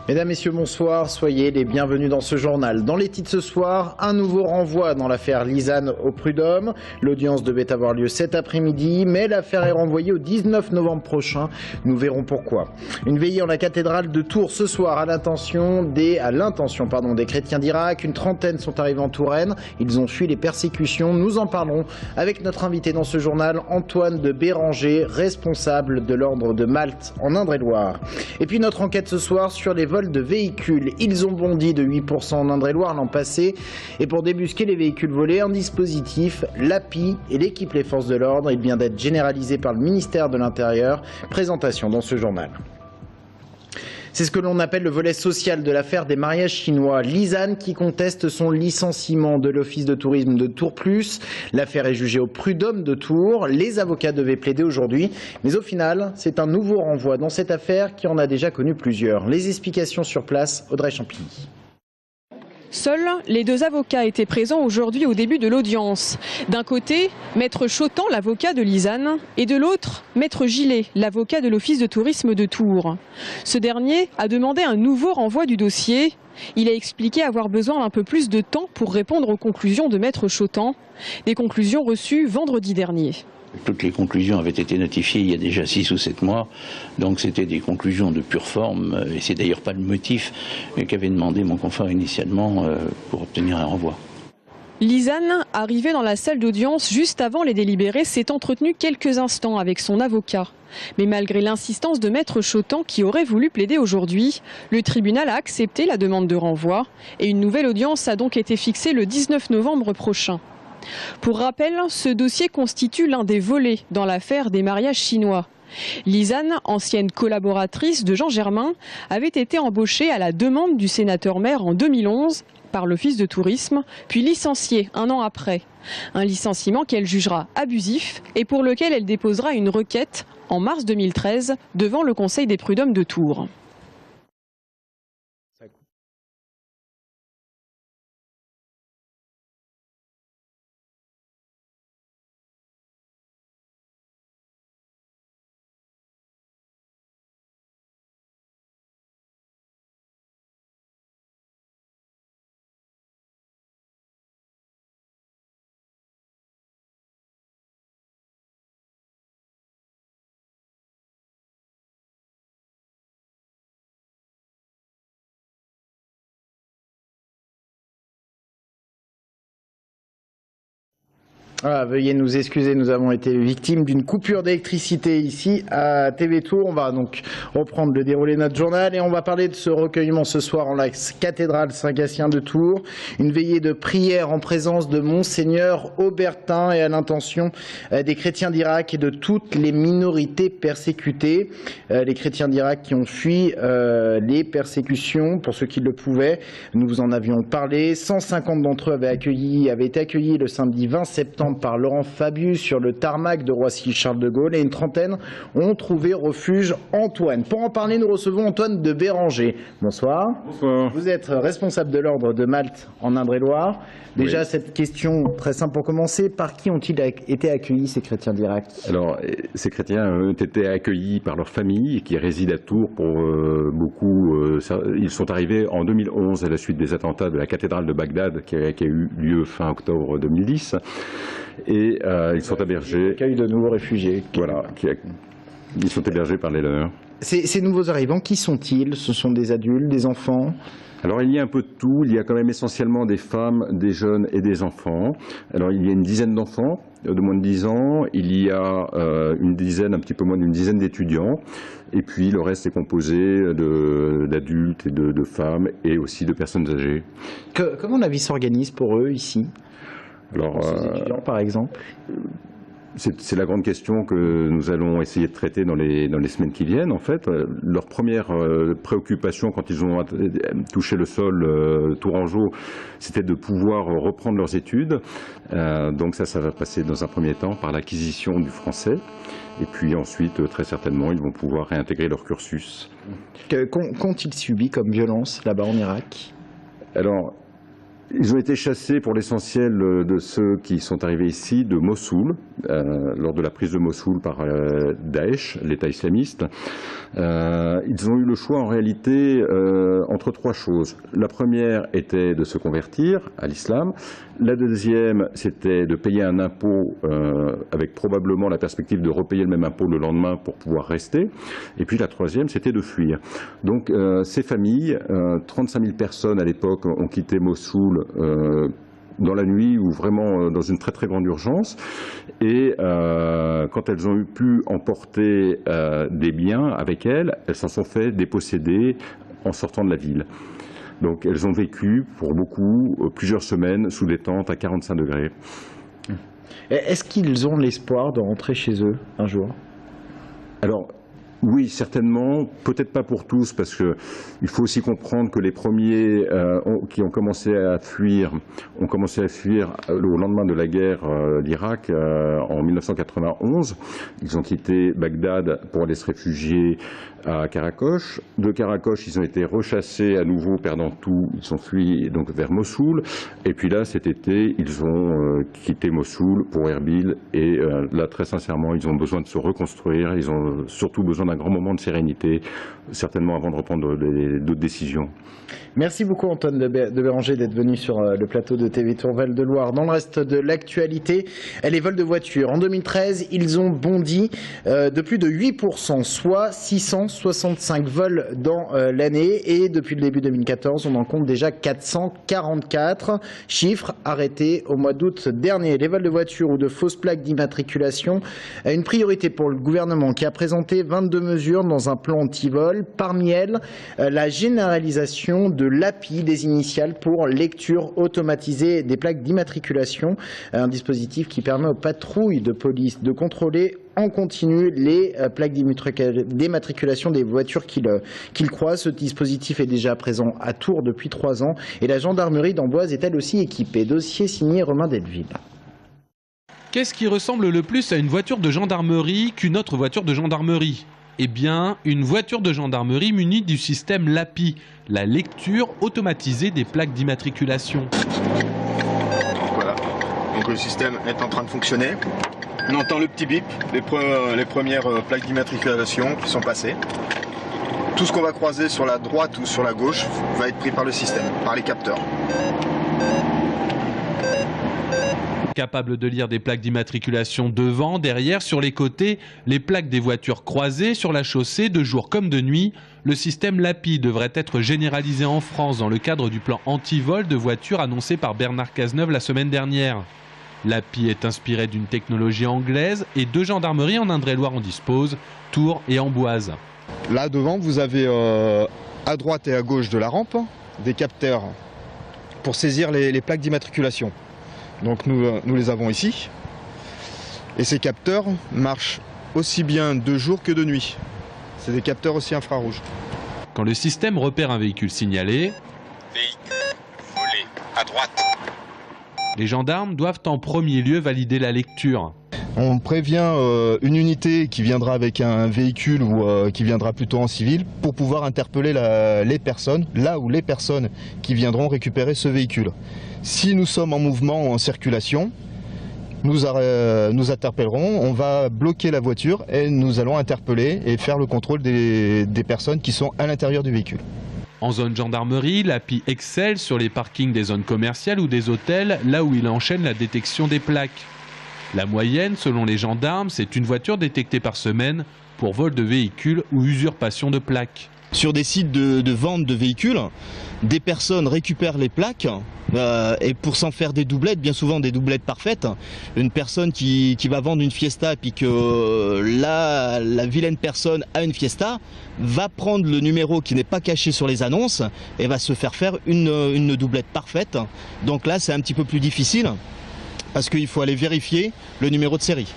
Mesdames, Messieurs, bonsoir, soyez les bienvenus dans ce journal. Dans les titres ce soir, un nouveau renvoi dans l'affaire Lisane au prud'homme. L'audience devait avoir lieu cet après-midi, mais l'affaire est renvoyée au 19 novembre prochain. Nous verrons pourquoi. Une veillée en la cathédrale de Tours ce soir à l'intention des chrétiens d'Irak. Une trentaine sont arrivés en Touraine. Ils ont fui les persécutions. Nous en parlerons avec notre invité dans ce journal, Antoine de Béranger, responsable de l'ordre de Malte en Indre-et-Loire. Et puis notre enquête ce soir sur les vols de véhicules. Ils ont bondi de 8% en Indre-et-Loire l'an passé. Et pour débusquer les véhicules volés, un dispositif, l'API et l'équipe Les Forces de l'Ordre. Il vient d'être généralisé par le ministère de l'Intérieur. Présentation dans ce journal. C'est ce que l'on appelle le volet social de l'affaire des mariages chinois. Lisane qui conteste son licenciement de l'office de tourisme de Tours Plus. L'affaire est jugée au prud'homme de Tours. Les avocats devaient plaider aujourd'hui. Mais au final, c'est un nouveau renvoi dans cette affaire qui en a déjà connu plusieurs. Les explications sur place, Audrey Champigny. Seuls les deux avocats étaient présents aujourd'hui au début de l'audience. D'un côté, Maître Chotan, l'avocat de Lisane, et de l'autre, Maître Gillet, l'avocat de l'office de tourisme de Tours. Ce dernier a demandé un nouveau renvoi du dossier. Il a expliqué avoir besoin d'un peu plus de temps pour répondre aux conclusions de Maître Chotan, des conclusions reçues vendredi dernier. Toutes les conclusions avaient été notifiées il y a déjà 6 ou 7 mois, donc c'était des conclusions de pure forme, et c'est d'ailleurs pas le motif qu'avait demandé mon confrère initialement pour obtenir un renvoi. Lisane, arrivé dans la salle d'audience juste avant les délibérés, s'est entretenu quelques instants avec son avocat. Mais malgré l'insistance de Maître Chotan qui aurait voulu plaider aujourd'hui, le tribunal a accepté la demande de renvoi et une nouvelle audience a donc été fixée le 19 novembre prochain. Pour rappel, ce dossier constitue l'un des volets dans l'affaire des mariages chinois. Lisane, ancienne collaboratrice de Jean Germain, avait été embauchée à la demande du sénateur-maire en 2011 par l'office de tourisme, puis licenciée un an après. Un licenciement qu'elle jugera abusif et pour lequel elle déposera une requête en mars 2013 devant le Conseil des prud'hommes de Tours. Ah, veuillez nous excuser, nous avons été victimes d'une coupure d'électricité ici à TV Tours. On va donc reprendre le déroulé de notre journal et on va parler de ce recueillement ce soir en la cathédrale Saint-Gatien de Tours. Une veillée de prière en présence de Monseigneur Aubertin et à l'intention des chrétiens d'Irak et de toutes les minorités persécutées. Les chrétiens d'Irak qui ont fui les persécutions pour ceux qui le pouvaient. Nous vous en avions parlé. 150 d'entre eux avaient été accueillis le samedi 20 septembre par Laurent Fabius sur le tarmac de Roissy-Charles de Gaulle et une trentaine ont trouvé refuge Antoine. Pour en parler, nous recevons Antoine de Béranger. Bonsoir. Bonsoir. Vous êtes responsable de l'ordre de Malte en Indre-et-Loire. Déjà, cette question très simple pour commencer, par qui ont-ils été accueillis ces chrétiens d'Irak? Alors, ces chrétiens ont été accueillis par leur famille qui réside à Tours pour beaucoup. Ils sont arrivés en 2011 à la suite des attentats de la cathédrale de Bagdad qui a eu lieu fin octobre 2010. Et ils sont hébergés. Accueil de nouveaux réfugiés. Voilà, ils sont hébergés par les leurs. Ces nouveaux arrivants, qui sont-ils? Ce sont des adultes, des enfants? Alors il y a un peu de tout, il y a quand même essentiellement des femmes, des jeunes et des enfants. Alors il y a une dizaine d'enfants de moins de 10 ans, il y a un petit peu moins d'une dizaine d'étudiants, et puis le reste est composé d'adultes et de femmes et aussi de personnes âgées. Comment la vie s'organise pour eux ici? Alors, ces étudiants par exemple? C'est la grande question que nous allons essayer de traiter dans les semaines qui viennent. En fait, leur première préoccupation quand ils ont touché le sol tourangeau, c'était de pouvoir reprendre leurs études. Donc ça va passer dans un premier temps par l'acquisition du français. Et puis ensuite, très certainement, ils vont pouvoir réintégrer leur cursus. Qu'ont-ils subi comme violence là-bas en Irak? Alors, Ils ont été chassés pour l'essentiel de ceux qui sont arrivés ici de Mossoul, lors de la prise de Mossoul par Daesh, l'État islamiste. Ils ont eu le choix en réalité entre trois choses. La première était de se convertir à l'islam. La deuxième, c'était de payer un impôt avec probablement la perspective de repayer le même impôt le lendemain pour pouvoir rester. Et puis la troisième, c'était de fuir. Donc ces familles, 35 000 personnes à l'époque ont quitté Mossoul dans la nuit ou vraiment dans une très très grande urgence. Et quand elles ont pu emporter des biens avec elles, elles s'en sont fait déposséder en sortant de la ville. Donc elles ont vécu pour beaucoup plusieurs semaines sous des tentes à 45 degrés. Est-ce qu'ils ont l'espoir de rentrer chez eux un jour? Alors, oui, certainement, peut-être pas pour tous, parce qu'il faut aussi comprendre que les premiers qui ont commencé à fuir au lendemain de la guerre d'Irak en 1991. Ils ont quitté Bagdad pour aller se réfugier à Karakoche. De Karakoche, ils ont été rechassés à nouveau, perdant tout. Ils ont fui donc vers Mossoul. Et puis là, cet été, ils ont quitté Mossoul pour Erbil. Et là, très sincèrement, ils ont besoin de se reconstruire. Ils ont surtout besoin d'un grand moment de sérénité, certainement avant de reprendre d'autres décisions. Merci beaucoup Antoine de Béranger d'être venu sur le plateau de TV Tour Val-de-Loire. Dans le reste de l'actualité, les vols de voitures. En 2013, ils ont bondi de plus de 8%, soit 665 vols dans l'année. Et depuis le début 2014, on en compte déjà 444. Chiffre arrêté au mois d'août dernier. Les vols de voitures ou de fausses plaques d'immatriculation, une priorité pour le gouvernement qui a présenté 22 mesures dans un plan anti-vol. Parmi elles, la généralisation de l'API des initiales pour lecture automatisée des plaques d'immatriculation, un dispositif qui permet aux patrouilles de police de contrôler en continu les plaques d'immatriculation des voitures qu'ils croisent. Ce dispositif est déjà présent à Tours depuis 3 ans et la gendarmerie d'Amboise est elle aussi équipée. Dossier signé Romain Delville. Qu'est-ce qui ressemble le plus à une voiture de gendarmerie qu'une autre voiture de gendarmerie ? Eh bien, une voiture de gendarmerie munie du système LAPI, la lecture automatisée des plaques d'immatriculation. Voilà, donc le système est en train de fonctionner. On entend le petit bip, les premières plaques d'immatriculation qui sont passées. Tout ce qu'on va croiser sur la droite ou sur la gauche va être pris par le système, par les capteurs. Capable de lire des plaques d'immatriculation devant, derrière, sur les côtés, les plaques des voitures croisées sur la chaussée, de jour comme de nuit, le système LAPI devrait être généralisé en France dans le cadre du plan anti-vol de voitures annoncé par Bernard Cazeneuve la semaine dernière. L'API est inspiré d'une technologie anglaise et 2 gendarmeries en Indre-et-Loire en disposent, Tours et Amboise. Là devant, vous avez à droite et à gauche de la rampe des capteurs pour saisir les plaques d'immatriculation. Donc nous les avons ici. Et ces capteurs marchent aussi bien de jour que de nuit. C'est des capteurs aussi infrarouges. Quand le système repère un véhicule signalé, véhicule volé à droite. Les gendarmes doivent en premier lieu valider la lecture. On prévient une unité qui viendra avec un véhicule ou qui viendra plutôt en civil pour pouvoir interpeller les personnes qui viendront récupérer ce véhicule. Si nous sommes en mouvement ou en circulation, nous interpellerons, on va bloquer la voiture et nous allons interpeller et faire le contrôle des personnes qui sont à l'intérieur du véhicule. En zone gendarmerie, l'API excelle sur les parkings des zones commerciales ou des hôtels, là où il enchaîne la détection des plaques. La moyenne, selon les gendarmes, c'est une voiture détectée par semaine pour vol de véhicules ou usurpation de plaques. Sur des sites de vente de véhicules, des personnes récupèrent les plaques et pour s'en faire des doublettes, bien souvent des doublettes parfaites, une personne qui va vendre une Fiesta et puis que la vilaine personne a une Fiesta, va prendre le numéro qui n'est pas caché sur les annonces et va se faire une doublette parfaite. Donc là, c'est un petit peu plus difficile parce qu'il faut aller vérifier le numéro de série.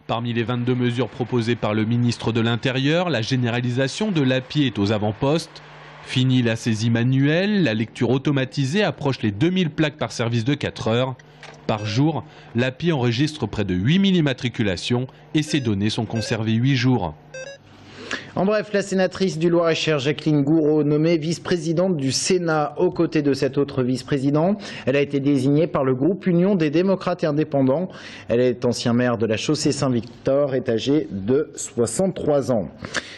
Parmi les 22 mesures proposées par le ministre de l'Intérieur, la généralisation de l'API est aux avant-postes. Fini la saisie manuelle, la lecture automatisée approche les 2000 plaques par service de 4 heures. Par jour, l'API enregistre près de 8000 immatriculations et ces données sont conservées 8 jours. En bref, la sénatrice du Loir-et-Cher, Jacqueline Gouraud, nommée vice-présidente du Sénat aux côtés de cet autre vice-président. Elle a été désignée par le groupe Union des démocrates et indépendants. Elle est ancien maire de la chaussée Saint-Victor, est âgée de 63 ans.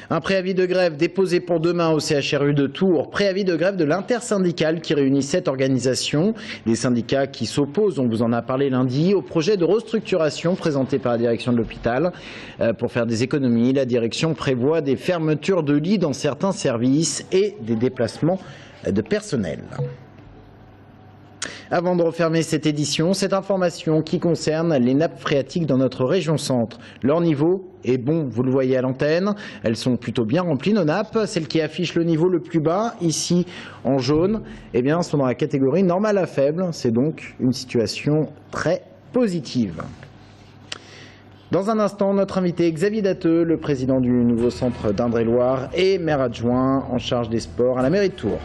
Un préavis de grève déposé pour demain au CHRU de Tours. Préavis de grève de l'intersyndicale qui réunit 7 organisations. Les syndicats qui s'opposent, on vous en a parlé lundi, au projet de restructuration présenté par la direction de l'hôpital. Pour faire des économies, la direction prévoit des fermetures de lits dans certains services et des déplacements de personnel. Avant de refermer cette édition, cette information qui concerne les nappes phréatiques dans notre région centre. Leur niveau est bon, vous le voyez à l'antenne. Elles sont plutôt bien remplies, nos nappes. Celles qui affichent le niveau le plus bas, ici en jaune, eh bien, sont dans la catégorie normale à faible. C'est donc une situation très positive. Dans un instant, notre invité Xavier Datteux, le président du nouveau centre d'Indre-et-Loire et maire adjoint en charge des sports à la mairie de Tours.